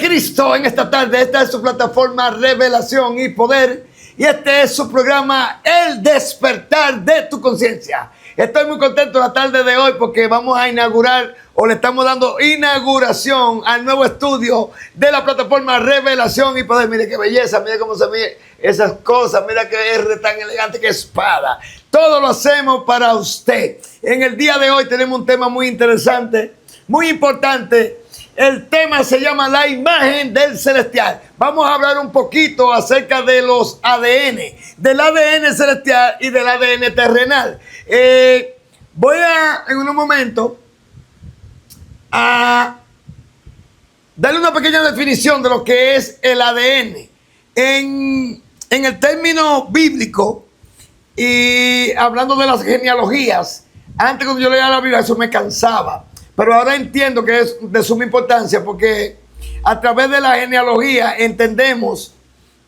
Cristo en esta tarde. Esta es su plataforma Revelación y Poder. Y este es su programa El Despertar de tu Conciencia. Estoy muy contento la tarde de hoy porque vamos a inaugurar, o le estamos dando inauguración al nuevo estudio de la plataforma Revelación y Poder. Mire qué belleza, mire cómo se ve esas cosas, mira qué R tan elegante, qué espada. Todo lo hacemos para usted. En el día de hoy tenemos un tema muy interesante, muy importante. El tema se llama la imagen del celestial. Vamos a hablar un poquito acerca de los ADN, del ADN celestial y del ADN terrenal. Voy a, en un momento, a darle una pequeña definición de lo que es el ADN. En el término bíblico, y hablando de las genealogías, antes cuando yo leía la Biblia eso me cansaba. Pero ahora entiendo que es de suma importancia porque a través de la genealogía entendemos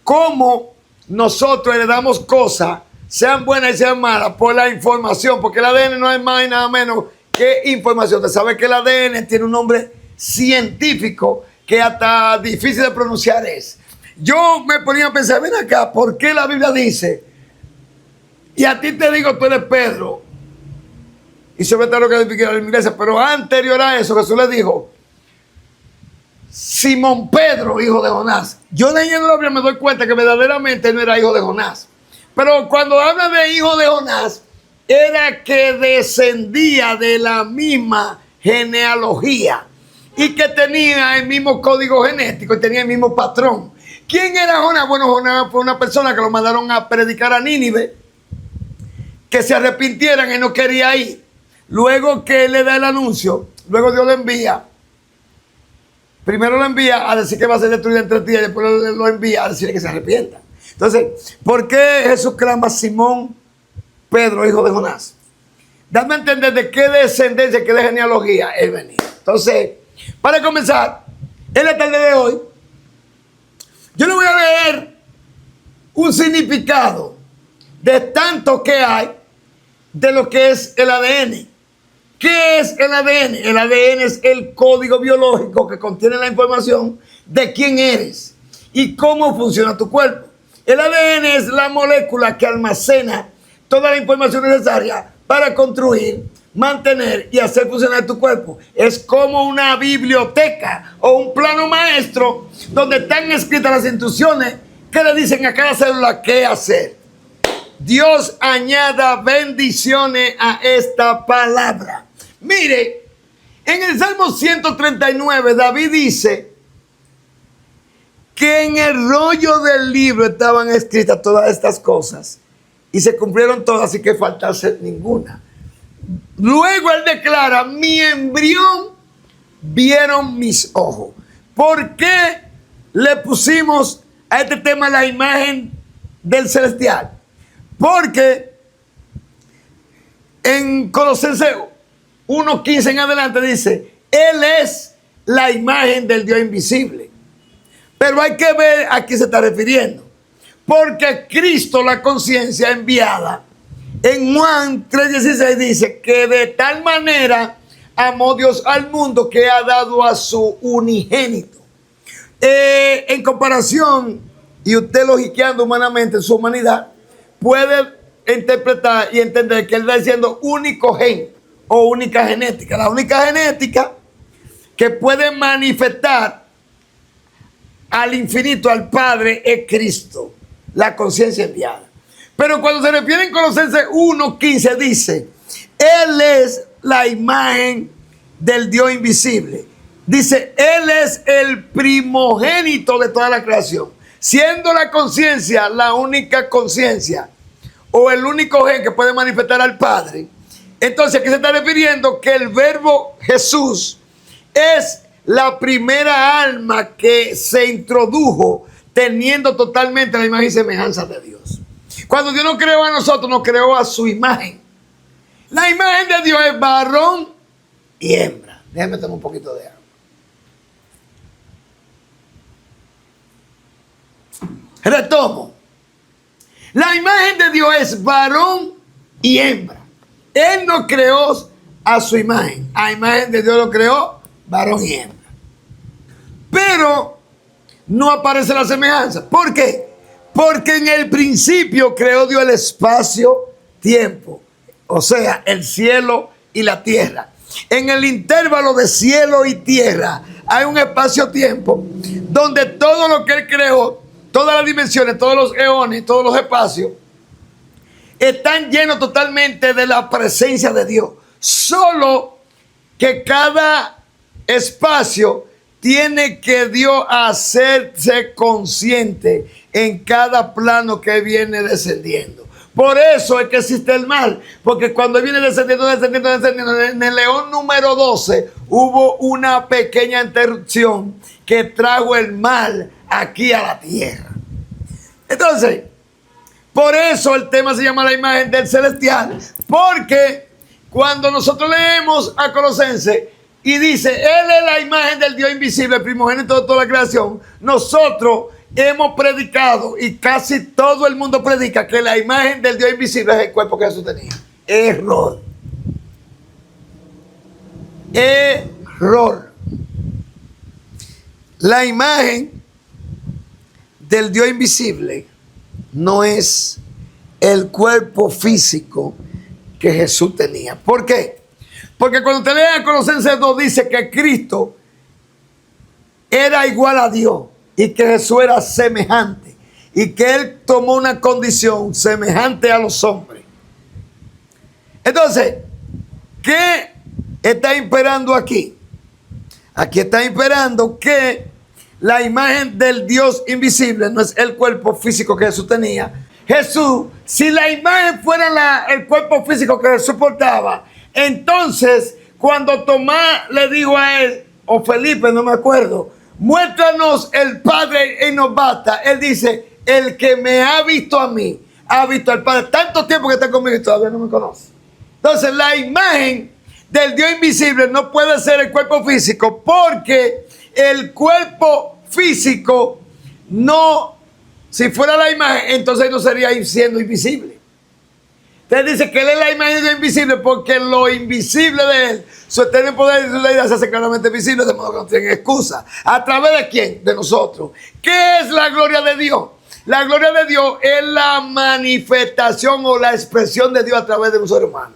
cómo nosotros heredamos cosas, sean buenas y sean malas, por la información. Porque el ADN no es más y nada menos que información. Usted sabe que el ADN tiene un nombre científico que hasta difícil de pronunciar es. Yo me ponía a pensar, ven acá, ¿por qué la Biblia dice? Y a ti te digo, tú eres Pedro. Y sobre todo lo que edifica la iglesia. Pero anterior a eso, Jesús le dijo, Simón Pedro, hijo de Jonás. Yo leyendo la Biblia me doy cuenta que verdaderamente no era hijo de Jonás. Pero cuando habla de hijo de Jonás, era que descendía de la misma genealogía. Y que tenía el mismo código genético y tenía el mismo patrón. ¿Quién era Jonás? Bueno, Jonás fue una persona que lo mandaron a predicar a Nínive, que se arrepintieran y no quería ir. Luego que él le da el anuncio, luego Dios lo envía. Primero lo envía a decir que va a ser destruido en 3 días, y después lo envía a decir que se arrepientan. Entonces, ¿por qué Jesús clama Simón Pedro, hijo de Jonás? Dame a entender de qué descendencia, qué de genealogía él venía. Entonces, para comenzar, en la tarde de hoy, yo le voy a leer un significado de tanto que hay de lo que es el ADN. ¿Qué es el ADN? El ADN es el código biológico que contiene la información de quién eres y cómo funciona tu cuerpo. El ADN es la molécula que almacena toda la información necesaria para construir, mantener y hacer funcionar tu cuerpo. Es como una biblioteca o un plano maestro donde están escritas las instrucciones que le dicen a cada célula qué hacer. Dios añada bendiciones a esta palabra. Mire, en el Salmo 139, David dice que en el rollo del libro estaban escritas todas estas cosas y se cumplieron todas y que faltase ninguna. Luego él declara, mi embrión vieron mis ojos. ¿Por qué le pusimos a este tema la imagen del celestial? Porque en Colosenses 1:15 en adelante dice, Él es la imagen del Dios invisible. Pero hay que ver a qué se está refiriendo. Porque Cristo, la conciencia enviada, en Juan 3:16 dice que de tal manera amó Dios al mundo que ha dado a su unigénito. En comparación, y usted logiqueando humanamente en su humanidad, puede interpretar y entender que él está diciendo único gen o única genética. La única genética que puede manifestar al infinito, al Padre, es Cristo, la conciencia enviada. Pero cuando se refiere en Colosenses 1:15 dice, Él es la imagen del Dios invisible. Dice, Él es el primogénito de toda la creación. Siendo la conciencia la única conciencia o el único gen que puede manifestar al Padre, entonces ¿a qué se está refiriendo? Que el verbo Jesús es la primera alma que se introdujo teniendo totalmente la imagen y semejanza de Dios. Cuando Dios nos creó a nosotros, nos creó a su imagen. La imagen de Dios es varón y hembra. Déjame tomar un poquito de agua. Retomo. La imagen de Dios es varón y hembra. Él nos creó a su imagen. A imagen de Dios lo creó varón y hembra. Pero no aparece la semejanza. ¿Por qué? Porque en el principio creó Dios el espacio-tiempo, o sea, el cielo y la tierra. En el intervalo de cielo y tierra hay un espacio-tiempo donde todo lo que Él creó, todas las dimensiones, todos los eones, todos los espacios, están llenos totalmente de la presencia de Dios. Solo que cada espacio tiene que Dios hacerse consciente en cada plano que viene descendiendo. Por eso es que existe el mal, porque cuando viene descendiendo, en el león número 12 hubo una pequeña interrupción que trajo el mal aquí a la tierra. Entonces, por eso el tema se llama la imagen del celestial, porque cuando nosotros leemos a Colosenses y dice, Él es la imagen del Dios invisible, el primogénito de toda la creación, nosotros hemos predicado, y casi todo el mundo predica, que la imagen del Dios invisible es el cuerpo que Jesús tenía. Error. Error. La imagen del Dios invisible no es el cuerpo físico que Jesús tenía. ¿Por qué? Porque cuando usted lee a Colosenses 2 dice que Cristo era igual a Dios y que Jesús era semejante y que Él tomó una condición semejante a los hombres. Entonces, ¿qué está imperando aquí? Aquí está imperando que la imagen del Dios invisible no es el cuerpo físico que Jesús tenía. Jesús, si la imagen fuera el cuerpo físico que Jesús portaba, entonces cuando Tomás le dijo a él, o Felipe, no me acuerdo, muéstranos el Padre y nos basta, él dice, el que me ha visto a mí, ha visto al Padre. Tanto tiempo que está conmigo y todavía no me conoce. Entonces la imagen del Dios invisible no puede ser el cuerpo físico, porque el cuerpo físico no, si fuera la imagen, entonces no sería siendo invisible. Entonces dice que Él es la imagen de Dios invisible porque lo invisible de Él, su eterno poder y su ley se hace claramente visible, de modo que no tienen excusa. ¿A través de quién? De nosotros. ¿Qué es la gloria de Dios? La gloria de Dios es la manifestación o la expresión de Dios a través de un ser humano.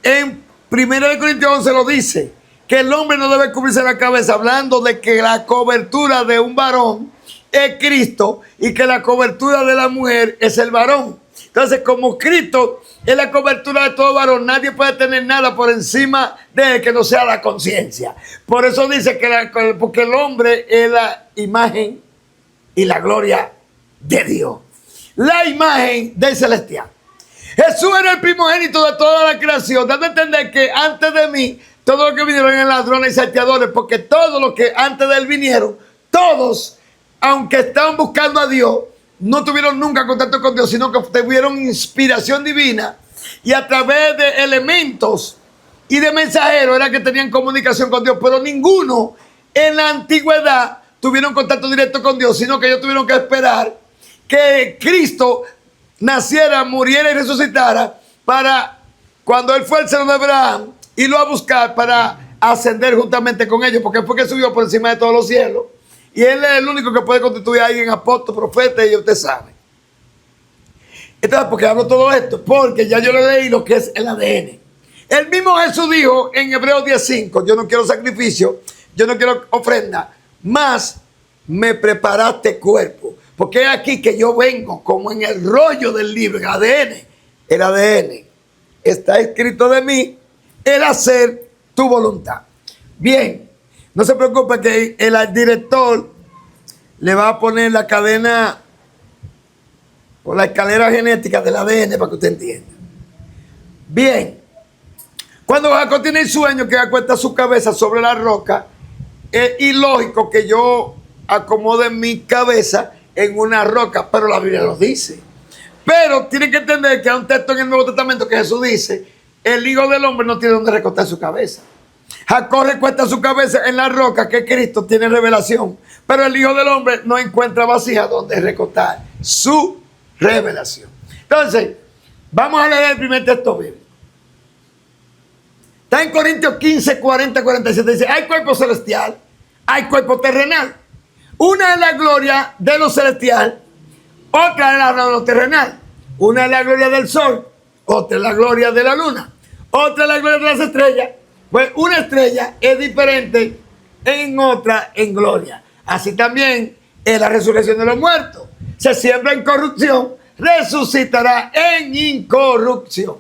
En 1 Corintios 11 lo dice, que el hombre no debe cubrirse la cabeza, hablando de que la cobertura de un varón es Cristo y que la cobertura de la mujer es el varón. Entonces, como Cristo es la cobertura de todo varón, nadie puede tener nada por encima de él que no sea la conciencia. Por eso dice que porque el hombre es la imagen y la gloria de Dios. La imagen del celestial. Jesús era el primogénito de toda la creación, dando a entender que antes de mí, todos los que vinieron eran ladrones y salteadores, porque todos los que antes de él vinieron, todos, aunque estaban buscando a Dios, no tuvieron nunca contacto con Dios, sino que tuvieron inspiración divina, y a través de elementos y de mensajeros era que tenían comunicación con Dios, pero ninguno en la antigüedad tuvieron contacto directo con Dios, sino que ellos tuvieron que esperar que Cristo naciera, muriera y resucitara para cuando Él fue al seno de Abraham, irlo a buscar para ascender juntamente con ellos, porque fue que subió por encima de todos los cielos. Y Él es el único que puede constituir a alguien apóstol, profeta, y usted sabe. Entonces, ¿por qué hablo todo esto? Porque ya yo le leí lo que es el ADN. El mismo Jesús dijo en Hebreos 10:5, yo no quiero sacrificio, yo no quiero ofrenda, más me preparaste cuerpo. Porque es aquí que yo vengo, como en el rollo del libro, el ADN. El ADN está escrito de mí, el hacer tu voluntad. Bien. No se preocupe que el director le va a poner la cadena o la escalera genética del ADN para que usted entienda. Bien. Cuando Jacob tiene el sueño que acuesta su cabeza sobre la roca, es ilógico que yo acomode mi cabeza en una roca, pero la Biblia lo dice. Pero tiene que entender que hay un texto en el Nuevo Testamento que Jesús dice, el Hijo del Hombre no tiene donde recostar su cabeza. Jacob recuesta su cabeza en la roca, que Cristo tiene revelación, pero el Hijo del Hombre no encuentra vasija donde recostar su revelación. Entonces, vamos a leer el primer texto bíblico. Está en Corintios 15, 40, 47. Dice, hay cuerpo celestial, hay cuerpo terrenal. Una es la gloria de lo celestial, otra es la gloria de lo terrenal. Una es la gloria del sol, otra es la gloria de la luna, otra es la gloria de las estrellas. Pues una estrella es diferente en otra en gloria. Así también es la resurrección de los muertos. Se siembra en corrupción, resucitará en incorrupción.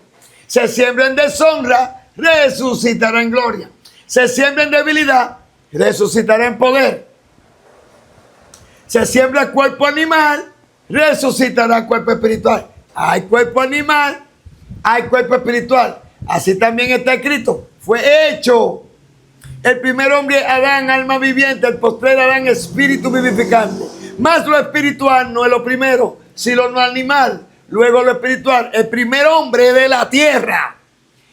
Se siembra en deshonra, resucitará en gloria. Se siembra en debilidad, resucitará en poder. Se siembra cuerpo animal, resucitará cuerpo espiritual. Hay cuerpo animal, hay cuerpo espiritual. Así también está escrito. Fue hecho el primer hombre Adán, alma viviente, el postrer Adán, espíritu vivificante. Más lo espiritual no es lo primero, sino lo animal. Luego lo espiritual. El primer hombre de la tierra.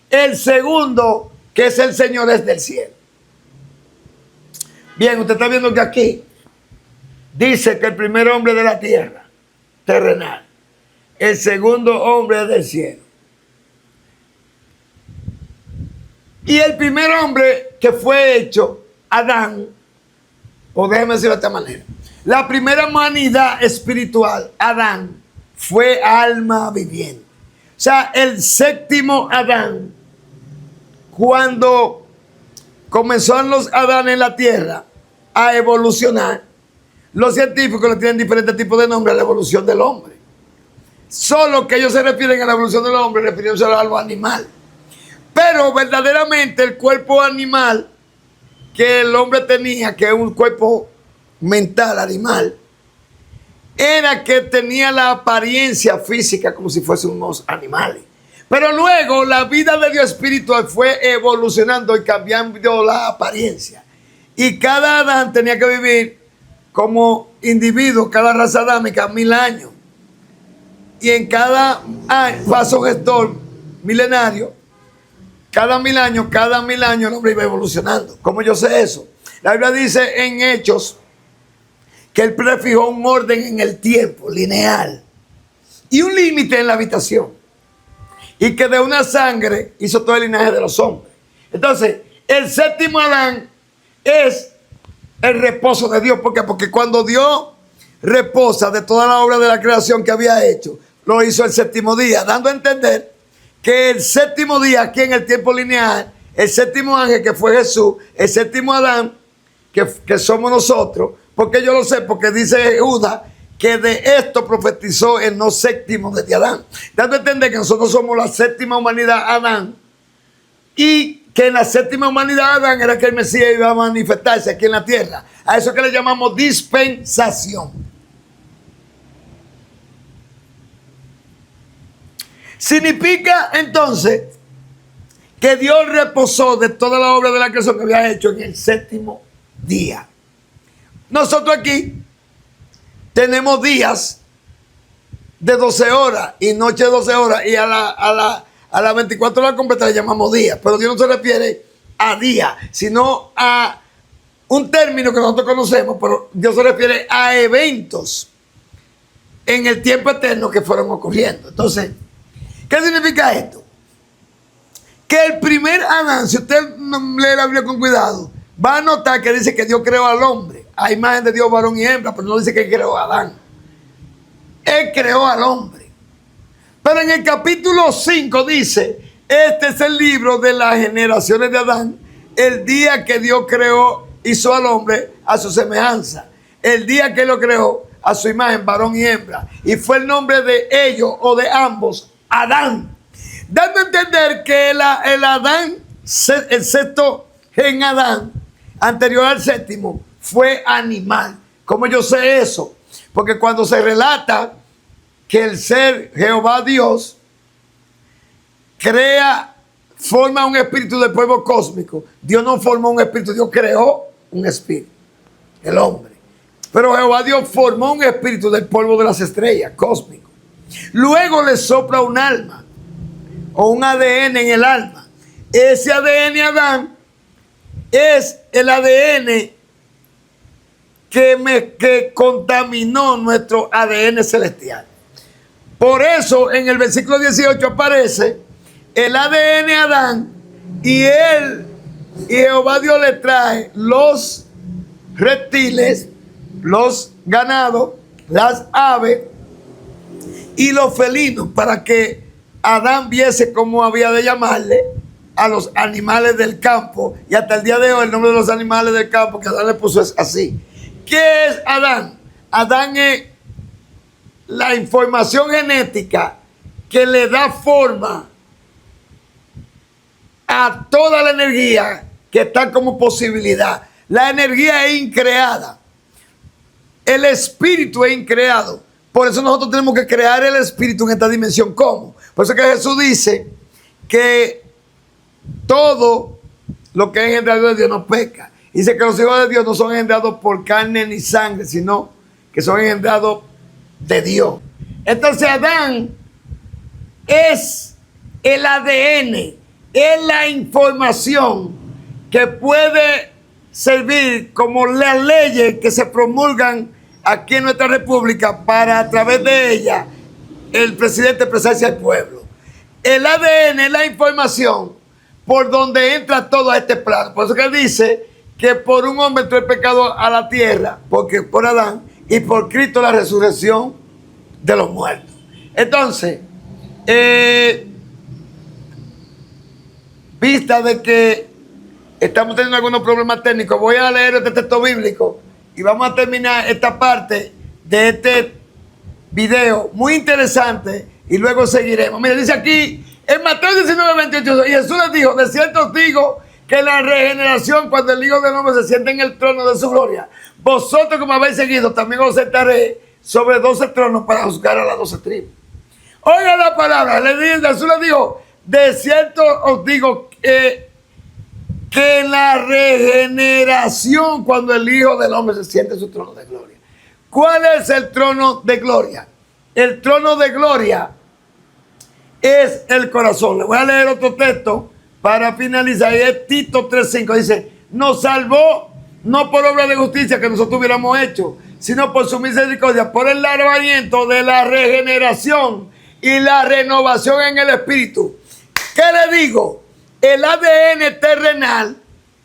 El segundo, que es el Señor, es del cielo. Bien, usted está viendo que aquí dice que el primer hombre de la tierra, terrenal. El segundo hombre es del cielo. Y el primer hombre que fue hecho, Adán, o déjeme decirlo de esta manera, la primera humanidad espiritual, Adán, fue alma viviente. O sea, el séptimo Adán, cuando comenzaron los Adán en la tierra a evolucionar, los científicos le tienen diferentes tipos de nombres a la evolución del hombre. Solo que ellos se refieren a la evolución del hombre refiriéndose a algo animal. Pero verdaderamente el cuerpo animal que el hombre tenía, que es un cuerpo mental animal, era que tenía la apariencia física como si fuesen unos animales. Pero luego la vida de Dios espiritual fue evolucionando y cambiando la apariencia. Y cada Adán tenía que vivir como individuo, cada raza adámica, 1000 años. Y en cada paso gestor milenario, cada mil años el hombre iba evolucionando. ¿Cómo yo sé eso? La Biblia dice en Hechos que él prefijó un orden en el tiempo, lineal, y un límite en la habitación. Y que de una sangre hizo todo el linaje de los hombres. Entonces, el séptimo Adán es el reposo de Dios. ¿Por qué? Porque cuando Dios reposa de toda la obra de la creación que había hecho, lo hizo el séptimo día, dando a entender que el séptimo día, aquí en el tiempo lineal, el séptimo ángel que fue Jesús, el séptimo Adán, que somos nosotros, porque yo lo sé, porque dice Judas que de esto profetizó el no séptimo desde Adán, dando a entender que nosotros somos la séptima humanidad Adán, y que en la séptima humanidad Adán era que el Mesías iba a manifestarse aquí en la tierra. A eso que le llamamos dispensación. Significa entonces que Dios reposó de toda la obra de la creación que había hecho en el séptimo día. Nosotros aquí tenemos días de 12 horas y noche de 12 horas, y a las 24 horas completas le llamamos día. Pero Dios no se refiere a día, sino a un término que nosotros conocemos, pero Dios se refiere a eventos en el tiempo eterno que fueron ocurriendo. Entonces, ¿qué significa esto? Que el primer Adán, si usted lee la Biblia con cuidado, va a notar que dice que Dios creó al hombre, a imagen de Dios, varón y hembra, pero no dice que creó a Adán. Él creó al hombre. Pero en el capítulo 5 dice, este es el libro de las generaciones de Adán, el día que Dios creó, hizo al hombre a su semejanza. El día que lo creó, a su imagen, varón y hembra. Y fue el nombre de ellos o de ambos, Adán. Dando a entender que el Adán, el sexto en Adán, anterior al séptimo, fue animal. ¿Cómo yo sé eso? Porque cuando se relata que el ser Jehová Dios forma un espíritu del pueblo cósmico, Dios no formó un espíritu, Dios creó un espíritu, el hombre. Pero Jehová Dios formó un espíritu del polvo de las estrellas, cósmico. Luego le sopla un alma o un ADN en el alma. Ese ADN Adán es el ADN que contaminó nuestro ADN celestial. Por eso en el versículo 18 aparece el ADN Adán, y Jehová Dios le trae los reptiles los ganados, las aves y los felinos, para que Adán viese cómo había de llamarle a los animales del campo. Y hasta el día de hoy el nombre de los animales del campo que Adán le puso es así. ¿Qué es Adán? Adán es la información genética que le da forma a toda la energía que está como posibilidad. La energía es increada. El espíritu es increado. Por eso nosotros tenemos que crear el espíritu en esta dimensión. ¿Cómo? Por eso que Jesús dice que todo lo que es engendrado de Dios no peca. Dice que los hijos de Dios no son engendrados por carne ni sangre, sino que son engendrados de Dios. Entonces Adán es el ADN, es la información que puede servir como las leyes que se promulgan aquí en nuestra república para a través de ella el presidente expresarse al pueblo. El ADN es la información por donde entra todo a este plano. Por eso que dice que por un hombre entró el pecado a la tierra, porque por Adán, y por Cristo la resurrección de los muertos. Entonces, vista de que estamos teniendo algunos problemas técnicos, voy a leer este texto bíblico y vamos a terminar esta parte de este video muy interesante y luego seguiremos. Mira, dice aquí en Mateo 19:28, y Jesús les dijo: de cierto os digo que la regeneración, cuando el Hijo del Hombre se siente en el trono de su gloria, vosotros como habéis seguido, también os sentaré sobre 12 tronos para juzgar a las 12 tribus. Oiga la palabra, Jesús le dijo: de cierto os digo que en la regeneración, cuando el Hijo del Hombre se siente en su trono de gloria. ¿Cuál es el trono de gloria? El trono de gloria es el corazón. Le voy a leer otro texto para finalizar. Y es Tito 3:5. Dice: nos salvó no por obra de justicia que nosotros hubiéramos hecho, sino por su misericordia, por el lavamiento de la regeneración y la renovación en el espíritu. ¿Qué le digo? El ADN terrenal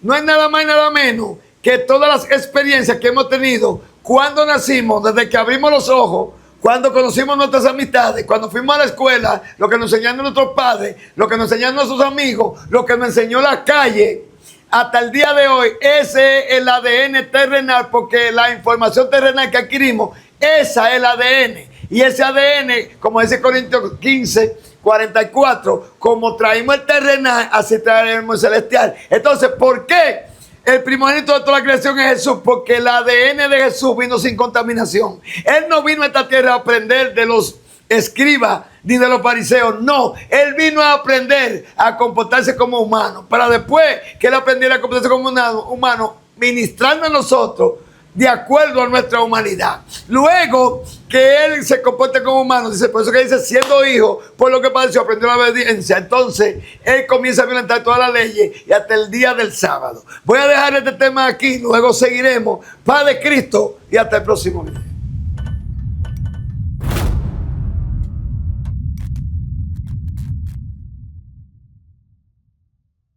no es nada más y nada menos que todas las experiencias que hemos tenido cuando nacimos, desde que abrimos los ojos, cuando conocimos nuestras amistades, cuando fuimos a la escuela, lo que nos enseñaron nuestros padres, lo que nos enseñaron nuestros amigos, lo que nos enseñó la calle, hasta el día de hoy. Ese es el ADN terrenal, porque la información terrenal que adquirimos, esa es el ADN. Y ese ADN, como dice Corintios 15:44, como traímos el terrenal, así traeremos el celestial. Entonces, ¿por qué el primogénito de toda la creación es Jesús? Porque el ADN de Jesús vino sin contaminación. Él no vino a esta tierra a aprender de los escribas ni de los fariseos. No, él vino a aprender a comportarse como humano, para después que él aprendiera a comportarse como humano, ministrando a nosotros de acuerdo a nuestra humanidad. Luego que él se comporte como humano, dice, por eso que dice, siendo hijo, por lo que padeció, aprendió la obediencia. Entonces él comienza a violentar todas las leyes y hasta el día del sábado. Voy a dejar este tema aquí, luego seguiremos. Padre Cristo, y hasta el próximo video.